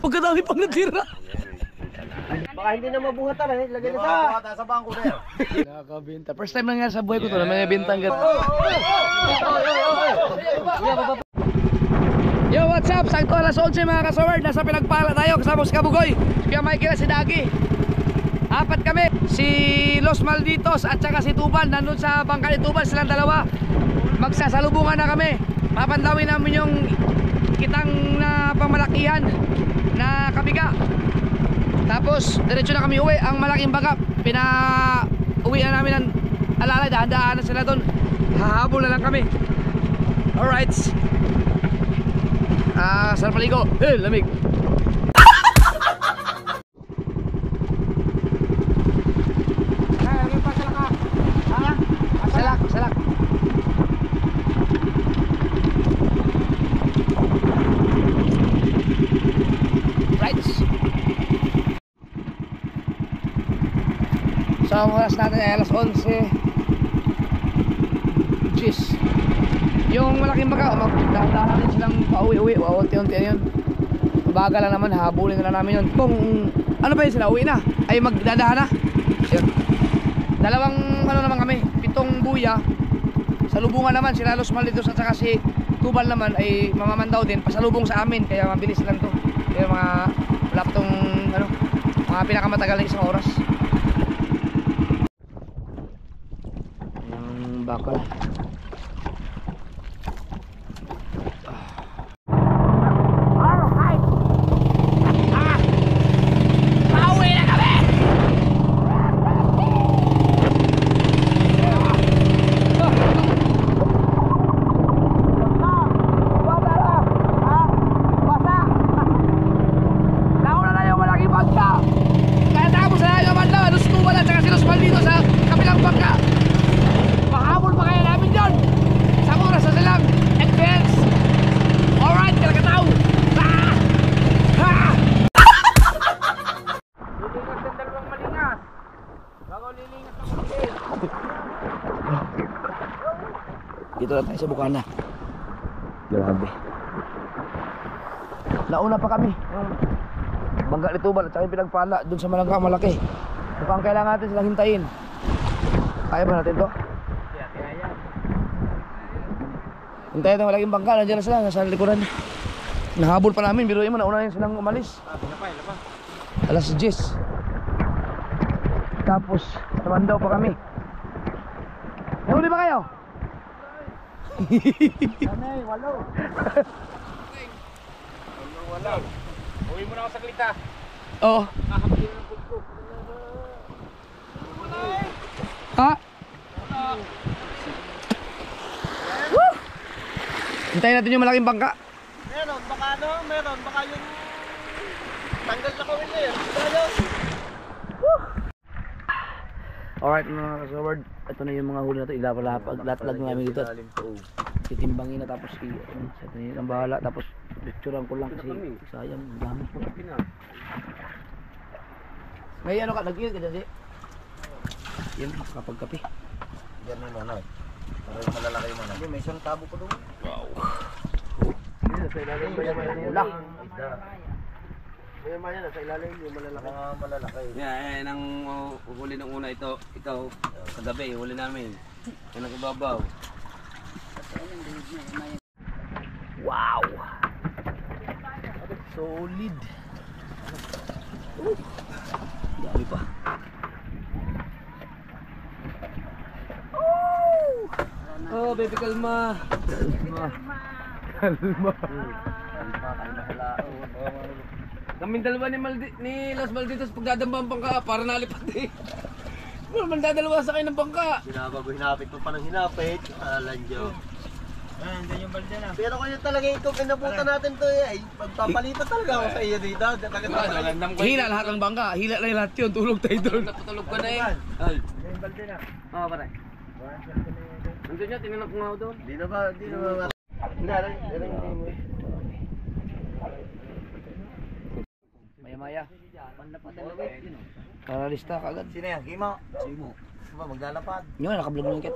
Pagkadami pang natira. Baka hindi na mabuhatan eh. Lagay na sa bangko na yan. Nakakabenta. First time nangyari sa buhay ko to na may bintang gano'n. Yo, what's up? Sakto alas 11 mga kasaward. Nasa pinagpala tayo kasama si Kabugoy, si Kuya Michael at si Dagi. Apat kami. Si Los Malditos at saka si Tuban. Nandun sa bangka ni Tuban silang dalawa. Magsasalubungan na kami. Papandawin namin yung kitang na pamalakihan na kabiga. Tapos diretso na kami uwi. Ang malaking bangka uwi na namin ng alalay. Dahan-dahan na sila doon. Hahabol na lang kami. Alright. Sarap maligo. Lamig. Salak. Right. So ang oras natin ay alas 11. Jeez. Yung malaking baka, magdahan din silang pauwi-uwi. Unti-unti na yun. Baga lang naman, habulin na namin yun. Kung ano ba yun sila, uwi na ay magdadahan na. Yun. Dalawang ano naman kami, 7 buya. Sa lubungan naman, sila Los Malditos at saka si Tubal naman ay mamamandaw din. Pasalubong sa amin, kaya mabilis lang to. Kaya mga wala pa tong ano, mga pinakamatagal na isang oras. Yung bakal. Dito lang tayo sa Bukana. Grabe. Nauna pa kami. Bangga ni Tubal at saka yung pinagpala dun sa malangka malaki. Mukhang kailangan natin silang hintayin. Kaya ba natin to? Hintayin natin malaking bangka. Nandiyan na sila, nasa likuran. Nahabol pa namin, biruin mo, nauna yun silang umalis. Alas 10. Tapos, namandaw pa kami. Nahuli ba kayo? Kami, walo. Uwi mo na ako sa klita. Oo. Ha? Woo! Hintayin natin yung malaking bangka. Meron, baka ano, meron, baka yung tanggal na kawin na yun. Alright mga kasaward, ito na yung mga huli na ito. Ilatlag namin dito. Titimbangin na tapos ito na yung bahala. Tapos picturean ko lang kasi sayang, dami po. May ano ka, nag-iil ka dyan, yan, kapag kape. Yan yung ano, para yung malalaki yung ano. May isang tabo ko doon. Wow. Ulang. May maya na sa ilalim yung malalaki. Mga malalaki. Yan ang huli ng una ito. Ikaw, kagabi, huli namin. Yan ang ibabaw. Wow. Solid. Dami pa. Oh, baby kalma. Kalma. Kaming dalawa ni Los Malditos pagdadambang bangka para nalipat eh. Ano mandadalawa sa kayo ng bangka? Hinapit mo pa ng hinapit. Alanjo. Andyan yung balde na. Pero kung talaga ikaw pinaputa natin to eh. Pagpapalitan talaga ako sa iyo dito. Hila lahat ng bangka. Hila lang lahat yun. Tulog tayo doon. Napatulog ka na eh. Ay. Yung balde na. Oo, pare. Nandun niya, tinanong ko nga ako doon. Di na ba? Hindi mo eh. Maya. Lista ka agad. Sino yan? Kimo? Sino ba maglalapad? Yun, nakablog mo yung cat.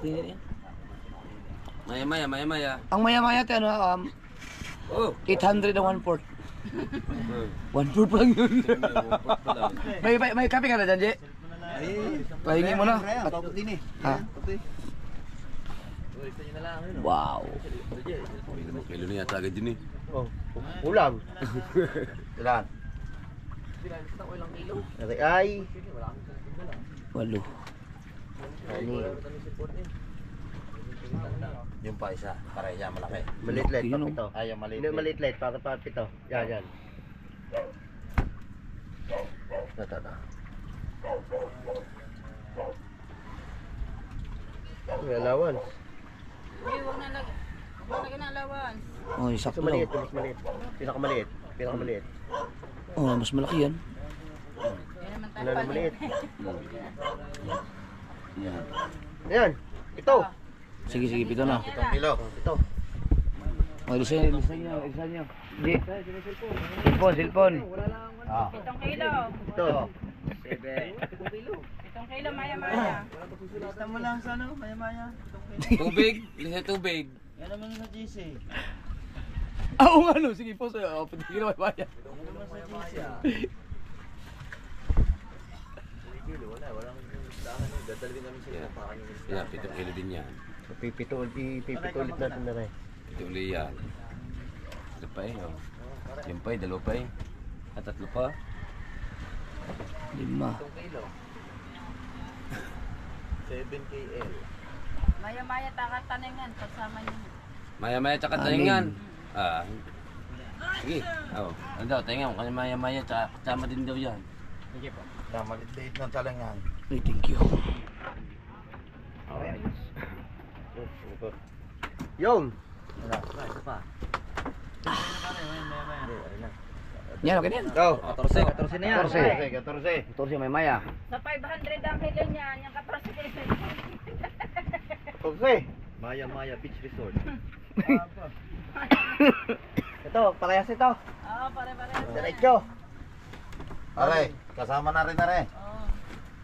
Maya. Ang maya-maya ito, 800 ang 1/4. 1-4 pa lang yun. May kape ka na dyan, Je? Pahingi mo na. Tapos din eh. Ha? Wow. Kilo na yata agad din eh. Oh, ulam. Ilan? Ay. 8. Yung pa isa, para yan malaki. Maliit-liit pa Yun, oh. pito. Ay, yung maliit. Hindi maliit-liit para pa pito. Yan. Ito. May allowance. Ay, huwag na na allowance. Oh, Mas sakto maliit, lang. mas maliit. Pinakamaliit. Oh, mas malaki yan. Yan naman tayo Wala na pala. maliit. Ayan. Ito. Sige, pito na. 7 kilo. Ito. Oh, lisan nyo. Je. Silpon. Ah. 7 kilo. Ito. 7 kilo, maya-maya. Tubig, lisa tubig. Oo nga no, sige po sa'yo. Oh, pwede na may bayan. Yan, 7 kilo din yan. Pipito ulit natin na rin. Ito uli yan. Ito pa eh, oh. Yung pa eh, 2 pa eh. At 3 pa. 5. Maya-maya, takataningan. Pagsama niyo. Maya-maya tsaka talingan. Ah. Sige. Oh. Ano daw, talingan. Kasi maya-maya tsaka kasama din daw yan. Maliit ng talangan. Ay, thank you. Yung. Yan, okay na yan. Go. 14 na yan. 14 may maya. Sa 500 ang kilo niyan, yung kaprosesyo. 14. Maya Beach Resort. Ito, parehas ito. Oo, pare-pare. Diretso. Aray, kasama na rin. Oo.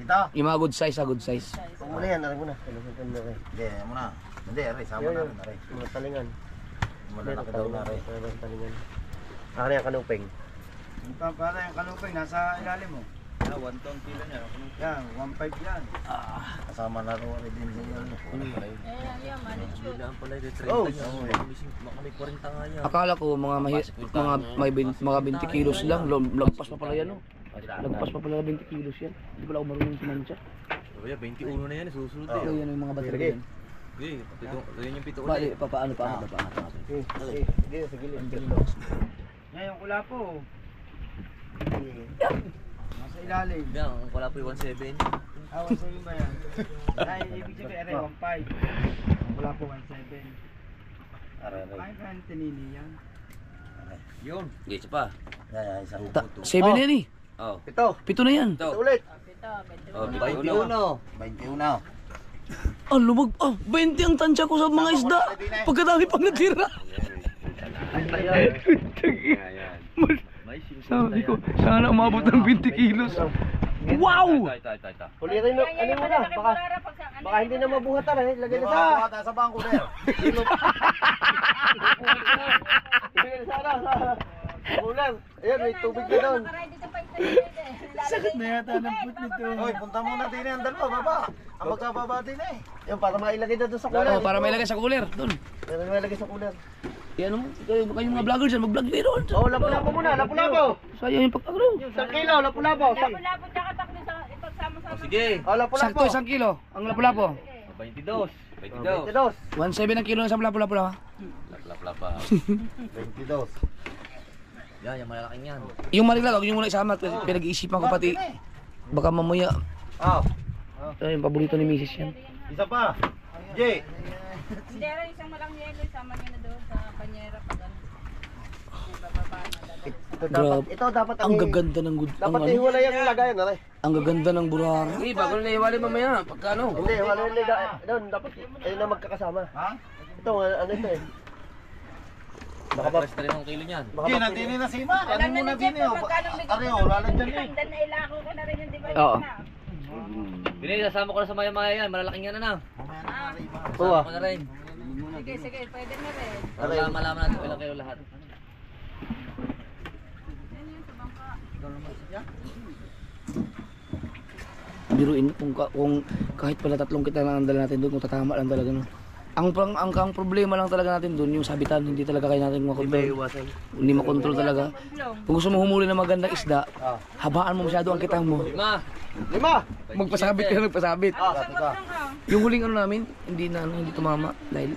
Kita? Yung mga good size, good size. Huwag mo na yan, alam mo na. Kalusutan na rin. Hindi, yan mo na. Hindi, aray, sama na rin. Aray. Mga talingan. Malalaki daw na rin. Mga talingan. Ako na yung kanuping. Para yung kanuping nasa ilalim mo. 1 kilo niya. Yan, 1.5 yan. Kasama na rin din sa yan. Yan, manage Oh! Akala ko mga 20 kilos lang. Lagpas pa pala yan, no? Lagpas pa pala 20 kilos yan. Hindi pala ako marunong sumansya. Kuya, 21 na yan, susunod Ito yan yung mga baterya yan. Sige, yun yung pito Bali, ulit. paano pa? Sige, sige. Yan yung kula po. Nasa ilalim. Yan, wala po yung 1.7. Awan sa ba yan? Ay, ibig sabihin, 1.5. Wala po 1.7. Aray. Kain ka ng tinini yan. Yun. Hindi, isa pa. Yan, isang 7 na yan eh. Oh. Ito. 7 na yan. Ito. Ito ulit. Oh, 21. 21. Ah, lumag. Ah, 20 ang tansya ko sa mga isda. Pagkadami pang natira. Ayan. Sabi ko, sana umabot ng 20 kilos. Wow! Ito. Ulitin mo, ano mo na. Baka hindi na mabuhat na rin. Lagay na sa... Sa bangko na yan. Lagay na sa ulan. Ayan, may tubig na doon. Sakit na yata ng put nito. Hoy, punta muna din yan. Dalawa, baba. Ang magkababa din eh. Yan, para mailagay na doon sa cooler. Oh, para may lagay sa cooler. Doon. Para mailagay sa cooler. Yan mo, kayo mga vlogger dyan, mag-vlog kayo doon. Oh, lapu-lapo muna, lapu-lapo. Sayang yung pag-agro. 1 kilo, lapu-lapo. Lapo-lapo, tsaka takbo sa ipagsama-sama. Sige. Oh, lapu-lapo. Sakto 1 kilo, ang lapu-lapo. 22. 22. 22. 1.7 ang kilo sa lapu-lapo ha. Lap-lapa. 22. Yan, yung malalaking yan. Yung marilag, huwag yung muna isama. Pinag-iisipan ko pati. Baka mamaya. Oh, Ay, yung paborito ni Mrs. yan. isa pa. Jay. Hindi, rin isang malang yelo, isama niyo na doon sa panyera pag ano. May bababa na dalawa. Ito dapat Ang gaganda ng Dapat ihiwalay ang lagayan, aray. Ang gaganda ng burara. Sige, bago na iwali mamaya. Pagka ano. Hindi, wala yung lagayan. Doon, dapat ayun na magkakasama. Ha? Ito, ano ito eh. Baka pa 3 ang kilo niyan. Baka Jay, pa- nandini na si Ma. Alam Ano na muna ni din Jeff eh. kung magkano bigay Ari, wala lang dyan eh. Dan na ilako ko na rin yung device Oo. na. Binili, nasama ko na sa maya-maya yan. Malalaking yan na na. Oo, Nasama ko na rin. Sige, pwede na rin. Para malaman natin kung ilang kilo lahat. Biruin kung kahit pala tatlong kita lang ang dala natin doon, kung tatama lang talaga no. Ang problema lang talaga natin doon yung sabitan, hindi talaga kaya natin makontrol. Hindi makontrol talaga. Kung gusto mo humuli ng magandang isda, habaan mo masyado ang kitang mo. Lima! Magpasabit ka na magpasabit. Teka. Yung huling ano namin, hindi tumama dahil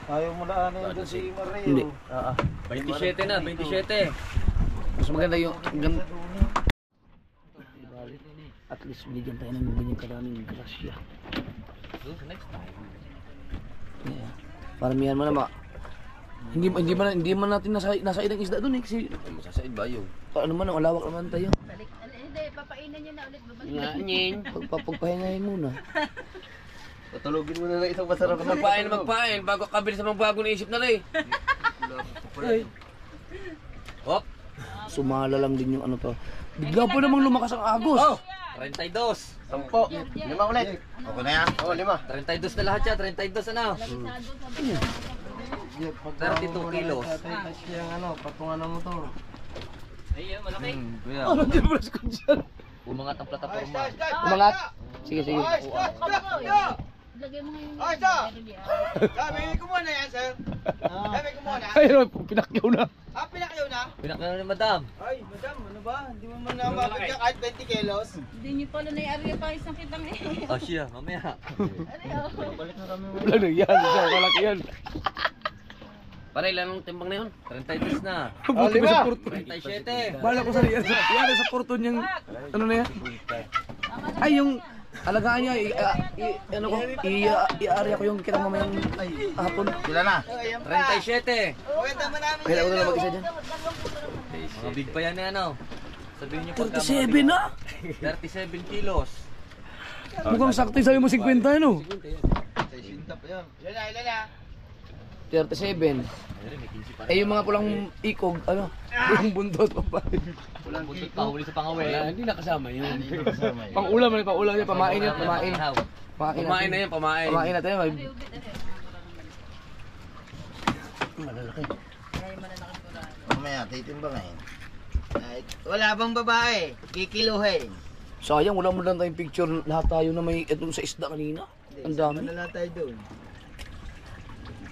Ayaw mo na ano doon si Mario. hindi. 27 na, 27. Mas maganda yung at least binigyan tayo ng ganyan karaming grasya. Next time. Yeah. Paramihan mo na hindi man natin nasa ilang isda doon eh kasi Masasaid ba yung? ano man ang lawak naman tayo. Balik, hindi, papainan niya na ulit. Nganin. Pagpapahingahin muna. Patulogin mo na ng isang masarap na Magpain bago kabili sa mga bago na isip na rin. Hop. Sumala lang din yung ano to. Bigla pa namang lumakas ang agos. 32. 10. Lima ulit. Okay na yan? Oo, lima. 32 na lahat siya, 32 ano? 32 kilos. Yung ano, patungan ng motor. Ayun, malaki. Kuya. Ano din bras ko dyan? Umangat ang plataforma. Umangat. Sige, sige. Lagay mo ngayon. Sabi ko muna yan, sir. Sabi ko muna. Ayun, pinakyaw na. Pinakyaw na. Pinakita ni madam. Ay, madam, ano ba? Hindi mo man namabag yan kahit 20 kilos. Hindi niyo pala na-area pa isang kitang eh. Oh, siya, mamaya. Wala na yan. Isa kalaki yan. Pare, ilan ang timbang na yun? 32 na. Buti ba sa porton? 37. Bala ko sa yan. Yan sa porton yung ano na yan. Ay, yung alagaan niya, ano ko, i-area ko yung kitang mamayang hapon. Sila na. 37. Kwenta mo namin. Kaya ko na lang mag-isa dyan. Mga big pa yan eh, ano? Sabihin niyo pagka 37 na! 37 kilos. Mukhang sakto sa'yo mo 50 ano? 60 pa yan. Ilan na? 37. Eh yung mga pulang ikog, ano? Pulang bundot pa pa. Pulang buntot pa, huli sa pangawin. Hindi nakasama yun. Pang-ulam na pang-ulam yan, pamain yan, pamain. Pamain na yan, pamain. Pamain natin yan. Mamaya, titimbang ngayon. Wala bang babae? Kikiluhin. Sayang, wala mo lang tayong picture lahat tayo na may ito sa isda kanina. Ang dami. Ano lang tayo doon?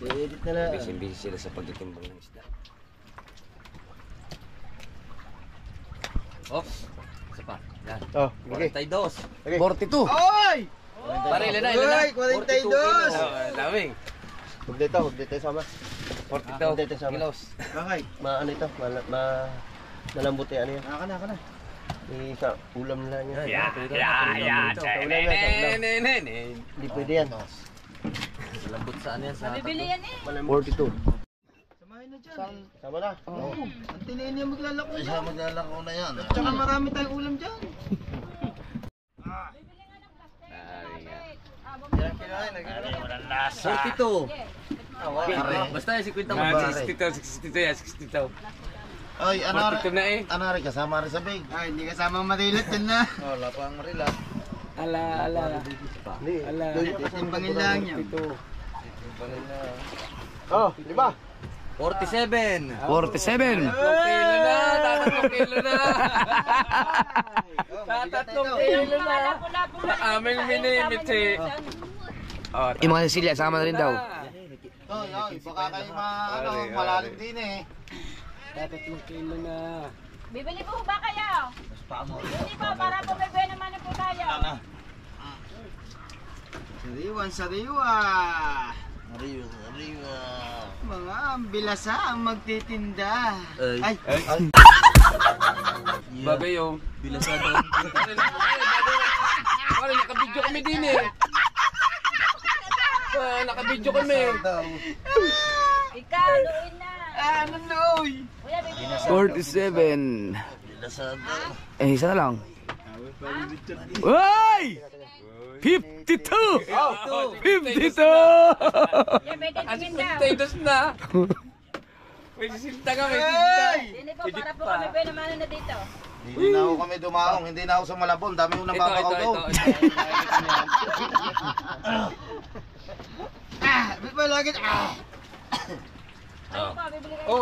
Edit na lang. Busy sila sa pagtitimbang ng isda. Oops. Isa pa. Yan. Oh, okay. 42. 42. Oy! Pare, ilan na, ilan na? Oy, 42! Daming. Huwag dito sama. 42 kilos. Okay. Ano ito? Malambot yan. Ano yan? Naka na. Sa ulam lang yan. Yan. Hindi pwede yan. Lambot sa ano yan? Sa Bibili yan eh. 42. Samahin na dyan. Sama na. Ang tinayin niya maglalako Ay, dyan. maglalako na yan. Tsaka marami tayong ulam dyan. Ilang kilo ay, nagkakaroon. 42. Basta yung 50 mo. 62 yan, 62. Ay, na eh. Anari, kasama rin sa big. Ay, hindi kasama marilot dyan na. Wala pa ang marila. Ala. Timbangin lang niya. Oh, 5. 47. 47. Kilo na, tatatlong kilo na. Tatatlong kilo na. Sa aming minimiti. Yung mga silya, sama na rin daw. Oy, baka kayo malalim din eh. Bibili po ba kayo? Bibili po para bumibili naman po tayo. Sariwa. Arriba. Mga ambilasa ang magtitinda. Ay. Bagay yung bilasado. Parang nakabidyo kami din eh. Nakabidyo kami. Ikaw, luin na. Ano noy? Kuya, bibili. 47. Bilasado. Eh, isa na lang. Uy! 52! 52! Yan, may As titingin daw. potatoes na. May sisinta ka, may sinta. Hindi po, para po kami naman na dito. Hindi na ako kami dumaong, hindi na ako sa Malabon. Dami ko Ito, nababakaw ito, doon. ito. Ba't ba lagi? Oh. Pa, bibili kayo.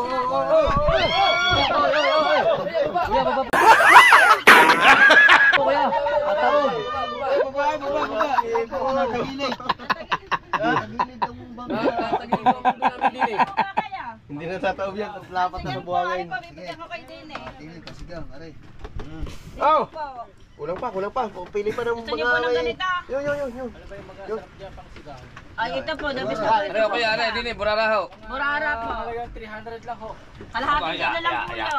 Kuya, atawag. Hindi na tataob yan. Lapat na ng buhangin. Bibigyan ko kayo din eh. Tingin kasi gang, aray. Oh! Po. Kulang pa. Pili pa ng Gusto niyo po ng ganito? Yun. Ay, ito po. Dabis na Are, okay, are, din eh, buraraho. Murara po. 300 lang ho. Kalahating kilo lang po yun.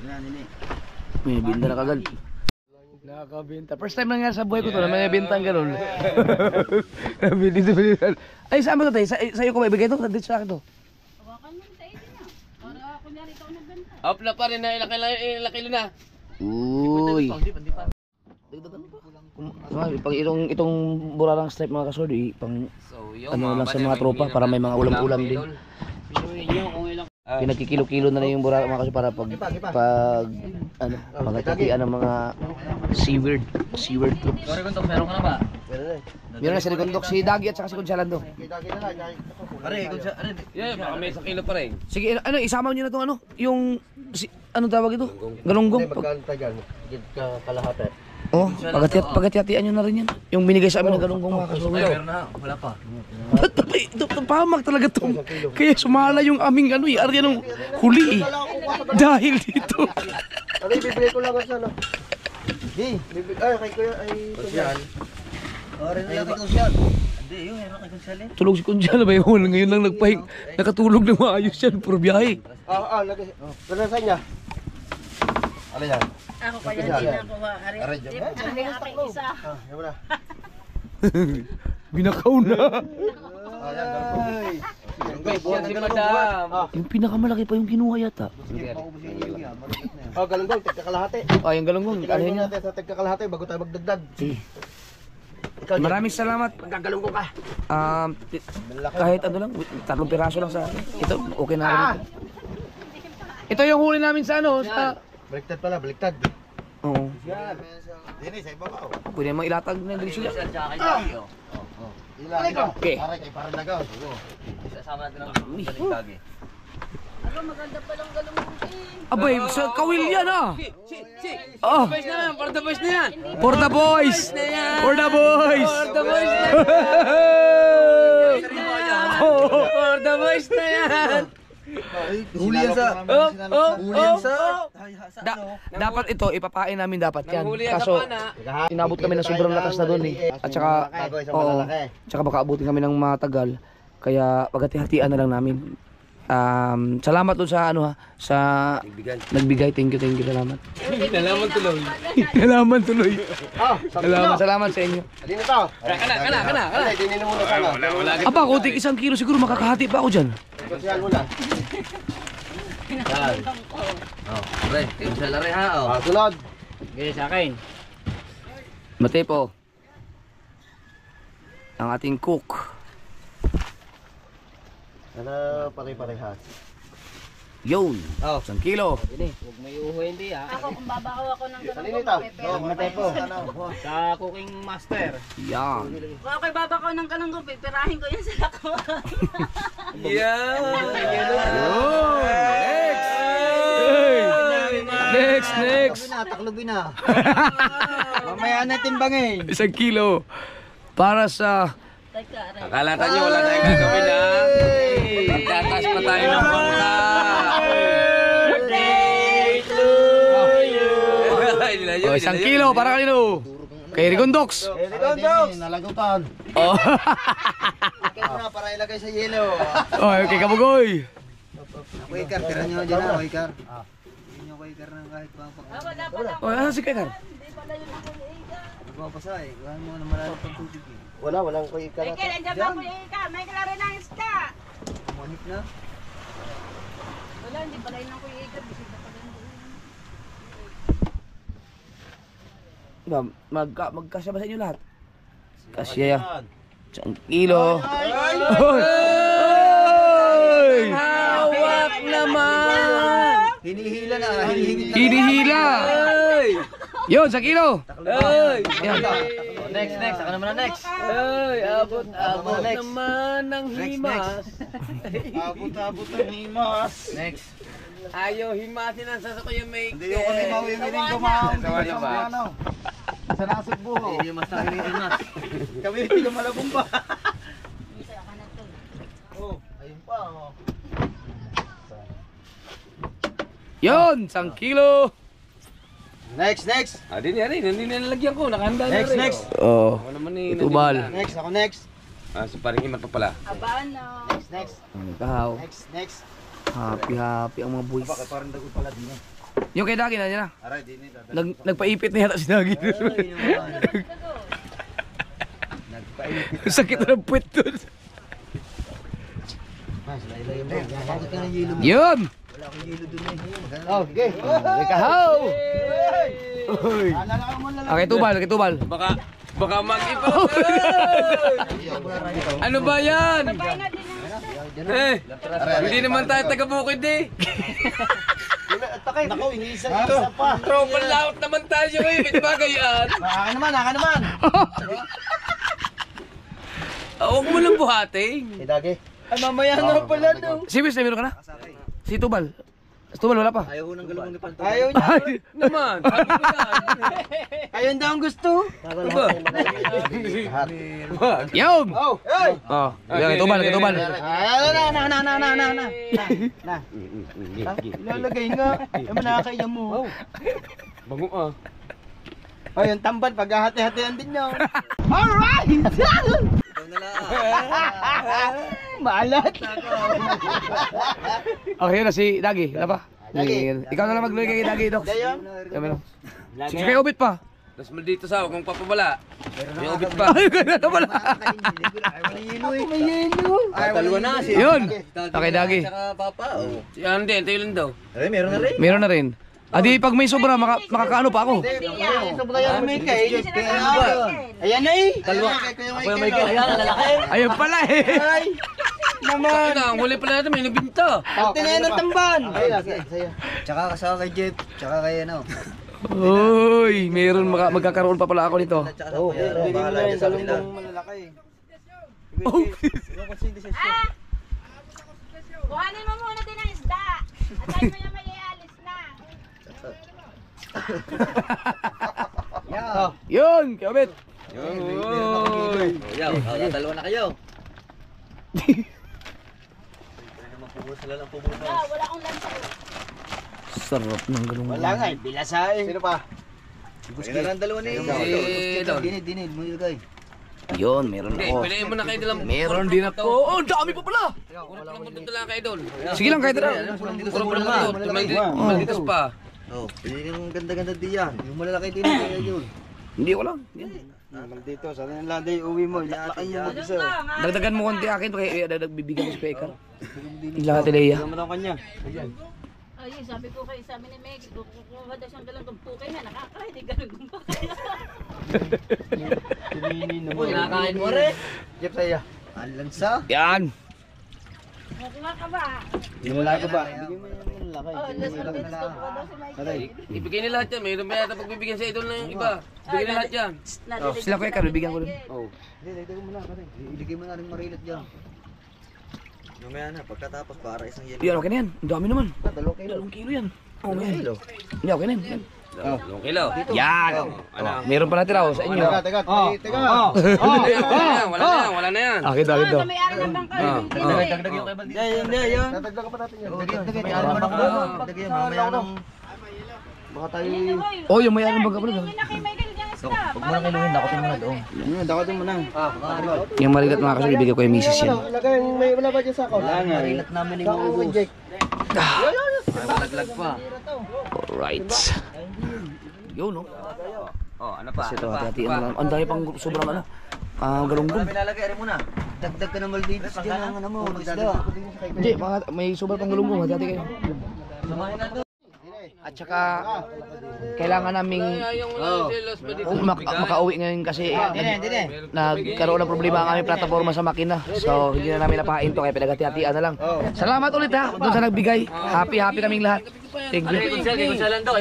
Yan, ini. May binta na kagad. Nakakabenta. First time nangyari sa buhay ko to na may bintang ganun. Ay, saan ba ito tayo? Sa'yo ko maibigay ito? Dito sa akin to. Hawakan mo sa ito na. Para kunyari ito ang nagbenta. Up na pa rin na ilang kilo na. Uy. Pag itong burarang stripe mga kasord, pang So, yun, ano lang sa buddy, mga tropa para may mga ulam-ulam din. Pinagkikilo-kilo na lang yung burara mga kasord para pag ano, magkatikian ng mga seaweed food. Sorry kung meron ka na ba? Meron na si Ricondok, si Dagi at saka si Consalando. Aray, kung sa, aray. Yeah, baka may 1 kilo pa rin. Sige, ano, isama niyo na itong ano, yung, ano tawag ito? Galunggong. Tagal. Kalahati. Oh, pagkati-hatian nyo na rin yan. Yung binigay sa amin ng galunggong mga kasord. Meron na, wala pa. Pahamak talaga to. Kaya sumala yung aming ano, area ng huli eh. Dahil dito. Aray, bibili ko lang sa ano. Ay, kay kuya, ay... Yan. Aray, na kay Kusyal. Hindi, yun, meron kay Kusyal eh. Tulog si Kunjal, may ngayon lang nagpahing. Nakatulog ng maayos yan, puro biyahe. Lagay. Gano'n sa niya? Ano yan? Ako kaya din ako. Aray, dyan. Ari aking isa. Yan mo na. Binakaw na. Ay. Yan si madam. Yung pinakamalaki pa yung kinuha yata. Galunggong, tagkakalahati. Yung galunggong, ano Ano yun natin sa tagkakalahati bago tayo magdagdag. Ikaw, Maraming salamat. Magkagalunggong ka. Kahit ano lang, 3 piraso lang sa ito, okay na rin ito. Ito yung huli namin sa ano, sa... Baliktad pala, baliktad. Oo. Dini, sa ibabaw. Pwede mo ilatag na din sila. Ilan ka? Okay. Aray, kay parang lagaw. Isasama natin ang saligtagi. Ano, maganda palang galunggong eh. Abay, sa kawil yan ah. Oh. Boys na yan, for the boys na yan. For the boys! For the boys! For the boys na yan. For the boys na yan. Huli yan sa... Huli yan sa... Dapat ito, ipapain namin dapat yan. Nanghuli yan sa Kaso, pana. inabot kami ng sobrang lakas na doon eh. At saka, oo, tsaka baka abutin kami ng matagal. Kaya paghati-hatian na lang namin. Salamat doon sa ano ha, sa nagbigay. Thank you, salamat. Salamat tuloy. Salamat sa inyo. Hindi na to. Kana. Ay, dinin mo muna sana. Aba, kunting 1 kilo siguro makakahati pa ako dyan. Social muna. Pre, tingin sa lari ha, oh. Sunod. Okay, sa akin. Mate po. Ang ating cook. Ano, pare-parehas. Yun. 1 kilo. Huwag may uho hindi ha. Ako, kung babakaw ako ng Kanina galunggong, ito. pero Matay po. Sa cooking master. Yan. kung ako'y babakaw ng galunggong, pipirahin ko yan sa lako. Next. Taklubin na. Mamaya na timbangin. 1 kilo. Para sa... Teka, aray. Akalatan nyo, wala tayong gagawin ha. Magtatas pa tayo ng bangka. Oh, 1 kilo para kanino? Kay Rigondox. Nalagutan. Oh. Kaya na, para ilagay sa yelo. Oh, kay Kabugoy. Waker, tira nyo dyan na, waker. Hindi nyo waker na kahit papak. Wala pala. Oh, ano si Kekar? Hindi pala yun ako ni Ika. Nagpapasa eh. Kaya mo na malalim pang tubig eh. Walang kuya ka Ika, nandiyan ba Kuya Ika? May klaro ng iska. Manip na. Wala, hindi pala yun ang Kuya Ika. Bisita pala yun doon. Magkasya ba sa inyo lahat? Kasya yan. 1 kilo. Hawak naman! Hinihila na, hinihigit na. Hinihila! Yun, 1 kilo! Yan. Next. Ako naman na next. Ay, abot naman ng himas. Abot ang himas. Next. Ayaw himasin ang sasakyan may Hindi ko kami mawiwiling dumaan. Sa nasog buho. Hindi mas nakilimas. Kami hindi ko malabong ba? Oh, ayun pa. Oh. Yun, 1 kilo. Next. Hindi na nalagyan ko, nakahanda na rin. Next. Oh, Ako naman eh. Itubal. Next, ako next. So parang himat pa pala. Abano. Next. Ikaw. Next. Happy ang mga boys. Bakit parang dagod pala din eh. Yung kay Dagi na niya na. Aray, din eh. Nagpaipit na yata si Dagi. Sakit na ng puwet doon. Bakit ka ng yelo mo? Yun! Wala akong yelo dun eh. Oh, sige. Ikahaw! Okay, tubal. Baka mag-ipa. Ano ba yan? Hindi naman tayo taga-bukid eh. Nako, iniisa pa. Tropa laot naman tayo eh. Ba't ba gayaan? Naka naman. Huwag mo lang buhating. Eh, Dagi. Ay, mamaya na pala daw. Si Wiz, meron ka na? Si Tubal. Si Tubal, wala pa. Ayaw ko ng galawang ni Panto. Ayaw niya. Ay, Naman. Sabi ko yan. Ayun daw ang gusto. Diba? yun! Oh, hey! Oh, kay Tubal. Na. Ilalagay nga. Ay, manakaiyan mo. Bango ah. Oh, yung tamban, paghahati-hatian din niyo. Maalat. Okay na si Dagi, wala pa? Dagi. Ikaw na lang maglagay kay Dagi, Doc. Dayon. Kami lang. Sige kay Ubit pa. Tapos mal dito sa huwag mong papabala. May ubit pa. Ay, kaya na pala. May yelo. Dalawa na si Yun! Okay, Dagi. Saka Papa. Oh. Yan din, tayo lang daw. Ay, meron na rin. Meron na rin. Adi, pag may sobra, makakaano pa ako. Sobra may kay. Ayan na eh. Dalawa. Ako yung may kaya na lalaki. Ayun pala eh. Ay. Naman. Ang huli pala natin, may nabinta. Ang tinayan ng tamban. Tsaka kasama kay Jeff. Tsaka kay ano. Uy, meron magkakaroon pa pala ako nito. Oo. Bahala dyan sa kanila. Malalaki. Oh. Kuhanin mo muna din ang isda. At tayo mo yung may ialis na. Yun, kay Ubit. Yaw, dalawa na kayo. Wala akong lansa. Sarap ng galungan. Wala nga eh. Bilasa eh. Sino pa? Kaya na lang dalawa ni. Dinid mo ilagay. Yun, meron Okay, ako. piliin mo na kayo dalang. Meron din ako. Oh, ang dami pa pala. Kurap lang mo dito lang kayo doon. Sige lang, kahit na. Kurap lang mo doon. Malditas pa. Oh, pili yung ganda-ganda diyan. Yung malalaki din kaya yun. Hindi ko lang. Maldito, sa ng laday uwi mo. Laki yung mag-isa. Dagdagan mo konti akin, kaya bibigyan ko si Pekar. Lahat Leia. Ano mo daw kanya? Ayun, sabi ko kay sa amin ni Meg, kukuha daw siyang dalang tumpukay na, nakakahinig ganun pa kaya. Uy, nakakain mo rin. Jeff saya. Alansa. Yan. Kukuha ka ba? Wala ka ba? Bigyan mo yung laki. Oh, last na bilis ko kuha daw si Michael. Ibigay nila lahat yan. Mayroon ba yata pagbibigyan sa idol ng iba? Ibigay nila lahat yan. Nadidig Sila ko Pekar, bibigyan ko din. Hindi, dagdagan mo na. Iligay mo na rin marilat dyan. Mamaya na, pagkatapos para isang yelo. Yan, okay na yan. Ang dami naman. 2 2 kilo yan. Oo, yan. Hindi, okay na yan. Yung kilo. Yan. Meron pa natin raw sa inyo. Teka. Wala na yan. Akin daw, Sa may-ari ng bangka, yung Dagdag yung kay Baldi. Yan. Dadagdagan pa natin yan. Dadagdagan mamaya nang... Baka tayo... Oh, yung may anong baga pala. Hindi na kay Michael yung isda. Huwag mo nang inuhin, nakutin mo na doon. Dakotin mo na. Yung marilat mga kasi bibigyan ko yung misis yan. Lagay, wala ba dyan sa ako? Wala nga. Marilat namin yung maubos. Malaglag pa. Right. Yun, no? Oh, ano pa? Kasi ito, hati-hati ano lang. Ang dami pang sobrang ano. Galunggong. Nilalagay rin muna. Dagdag ka ng malditos dyan ang ano mo, isda. Hindi, may sobrang pang galunggong. Hati-hati kayo. At saka, kailangan naming makauwi ngayon kasi nagkaroon ng problema ang aming plataforma sa makina. So, hindi na namin napain to kaya pinaghati-hatian na lang. Salamat ulit ha, doon sa nagbigay. Happy kaming lahat. Thank you. Kay Gonzalo daw.